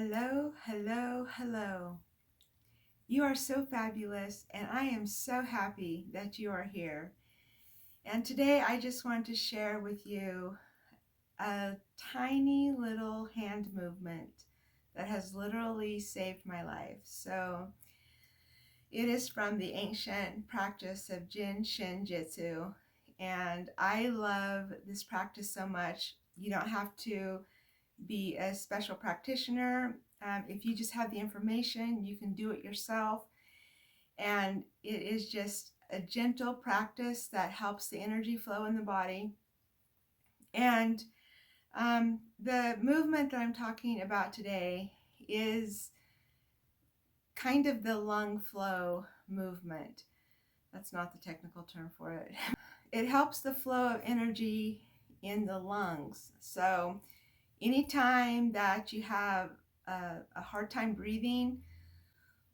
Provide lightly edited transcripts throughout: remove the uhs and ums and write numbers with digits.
Hello, hello, hello. You are so fabulous, and I am so happy that you are here. And today I just want to share with you a tiny little hand movement that has literally saved my life. So it is from the ancient practice of Jin Shin Jitsu, and I love this practice so much. You don't have to be a special practitioner. If you just have the information, you can do it yourself. And it is just a gentle practice that helps the energy flow in the body. And the movement that I'm talking about today is kind of the lung flow movement. That's not the technical term for it. It helps the flow of energy in the lungs. So anytime that you have a hard time breathing,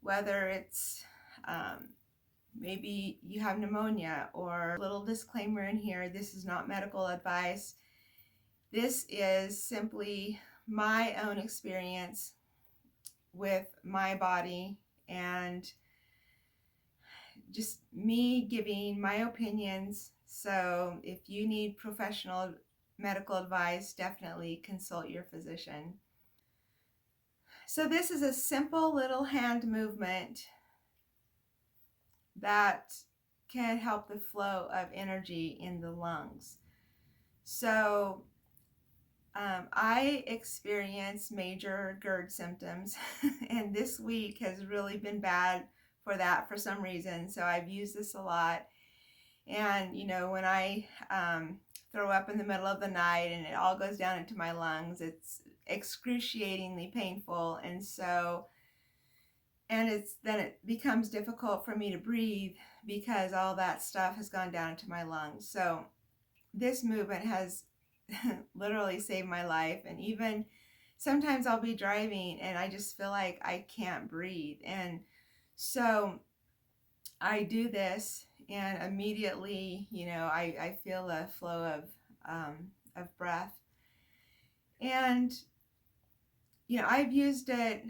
whether it's maybe you have pneumonia, or a little disclaimer in here, this is not medical advice. This is simply my own experience with my body and just me giving my opinions. So if you need professional medical advice, definitely consult your physician. So this is a simple little hand movement that can help the flow of energy in the lungs. So I experienced major GERD symptoms, and this week has really been bad for that for some reason. So I've used this a lot. And when I throw up in the middle of the night and it all goes down into my lungs, it's excruciatingly painful. And then it becomes difficult for me to breathe because all that stuff has gone down into my lungs. So this movement has literally saved my life. And even sometimes I'll be driving and I just feel like I can't breathe. And so I do this, and immediately, I feel a flow of breath. And, I've used it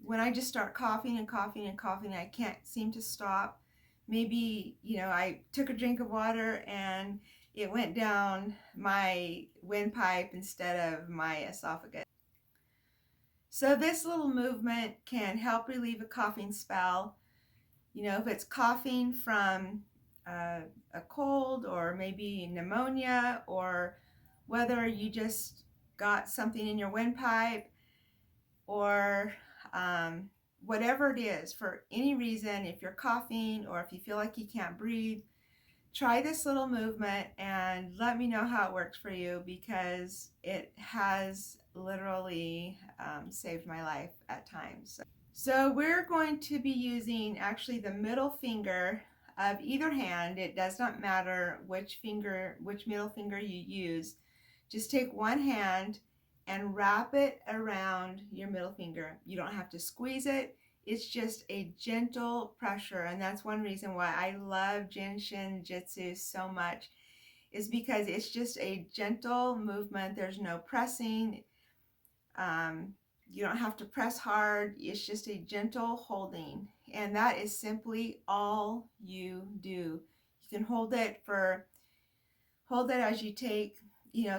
when I just start coughing and coughing and coughing. I can't seem to stop. Maybe, I took a drink of water and it went down my windpipe instead of my esophagus. So this little movement can help relieve a coughing spell. If it's coughing from a cold, or maybe pneumonia, or whether you just got something in your windpipe, or whatever it is, for any reason, if you're coughing or if you feel like you can't breathe, try this little movement and let me know how it works for you, because it has literally saved my life at times. So we're going to be using actually the middle finger of either hand. It does not matter which middle finger you use. Just take one hand and wrap it around your middle finger. You don't have to squeeze it. It's just a gentle pressure, and that's one reason why I love Jin Shin Jitsu so much, is because it's just a gentle movement. There's no pressing. You don't have to press hard. It's just a gentle holding, and that is simply all you do. You can hold it as you take,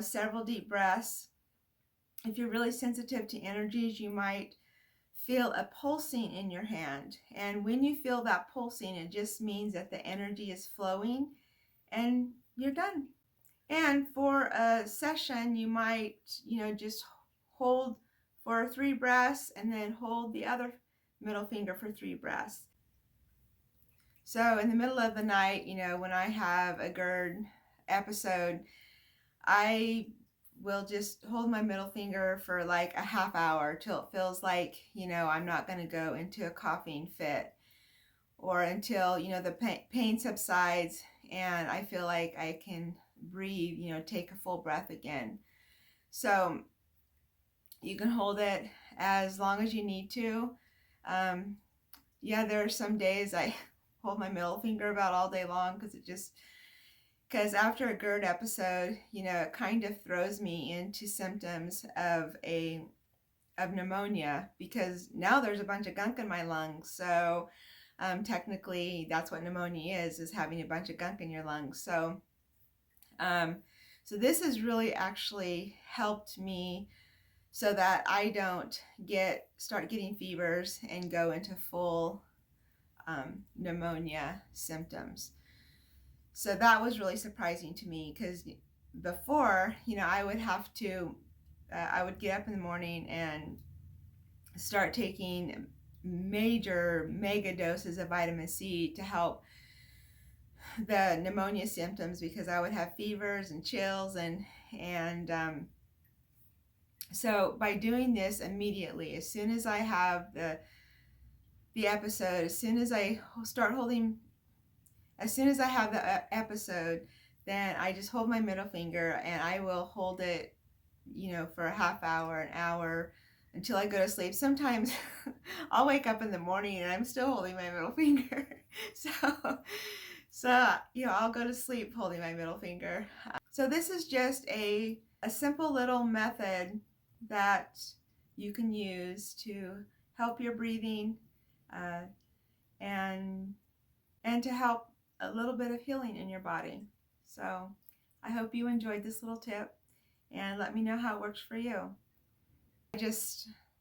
several deep breaths. If you're really sensitive to energies, you might feel a pulsing in your hand, and when you feel that pulsing, it just means that the energy is flowing, and you're done. And for a session, you might, just hold for 3 breaths and then hold the other middle finger for 3 breaths. So in the middle of the night, when I have a GERD episode, I will just hold my middle finger for like a half hour till it feels like, I'm not going to go into a coughing fit, or until, the pain subsides and I feel like I can breathe, take a full breath again. So you can hold it as long as you need to. There are some days I hold my middle finger about all day long, because after a GERD episode, it kind of throws me into symptoms of a of pneumonia, because now there's a bunch of gunk in my lungs. So technically that's what pneumonia is having a bunch of gunk in your lungs. So so this has really actually helped me so that I don't start getting fevers and go into full pneumonia symptoms. So that was really surprising to me, because before, I would have to, I would get up in the morning and start taking mega doses of vitamin C to help the pneumonia symptoms, because I would have fevers and chills, and so by doing this immediately, as soon as I have the episode, as soon as I have the episode, then I just hold my middle finger and I will hold it, for a half hour, an hour, until I go to sleep. Sometimes I'll wake up in the morning and I'm still holding my middle finger. So I'll go to sleep holding my middle finger. So this is just a simple little method that you can use to help your breathing, and to help a little bit of healing in your body. So I hope you enjoyed this little tip, and let me know how it works for you.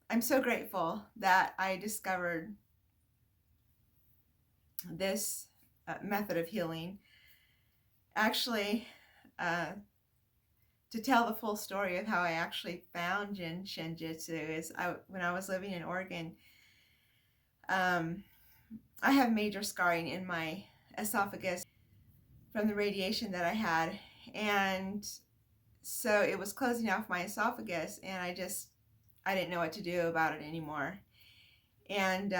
I'm so grateful that I discovered this method of healing. Actually, to tell the full story of how I actually found Jin Shinjitsu is when I was living in Oregon. I have major scarring in my esophagus from the radiation that I had, and so it was closing off my esophagus, and I didn't know what to do about it anymore. And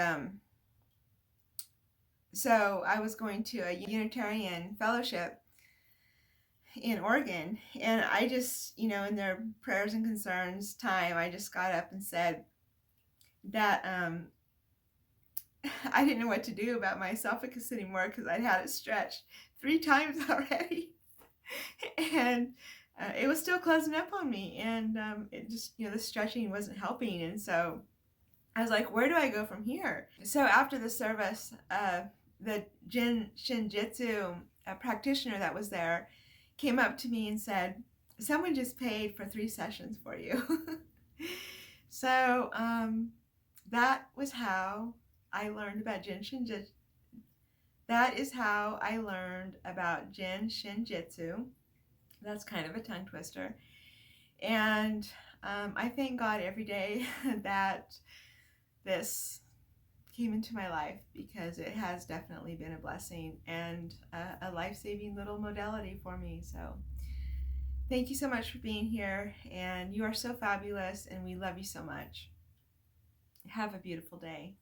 so I was going to a Unitarian fellowship in Oregon, and I just, in their prayers and concerns time, I just got up and said that I didn't know what to do about my esophagus anymore, because I'd had it stretched 3 times already, and it was still closing up on me, and it just, the stretching wasn't helping. And so I was like, where do I go from here? So after the service, the Jin Shinjitsu practitioner that was there came up to me and said, someone just paid for 3 sessions for you. So that was how I learned about Jin Shinjitsu. That is how I learned about Jin Shinjitsu. That's kind of a tongue twister. And I thank God every day that this came into my life, because it has definitely been a blessing and a life-saving little modality for me. So thank you so much for being here, and you are so fabulous, and we love you so much. Have a beautiful day.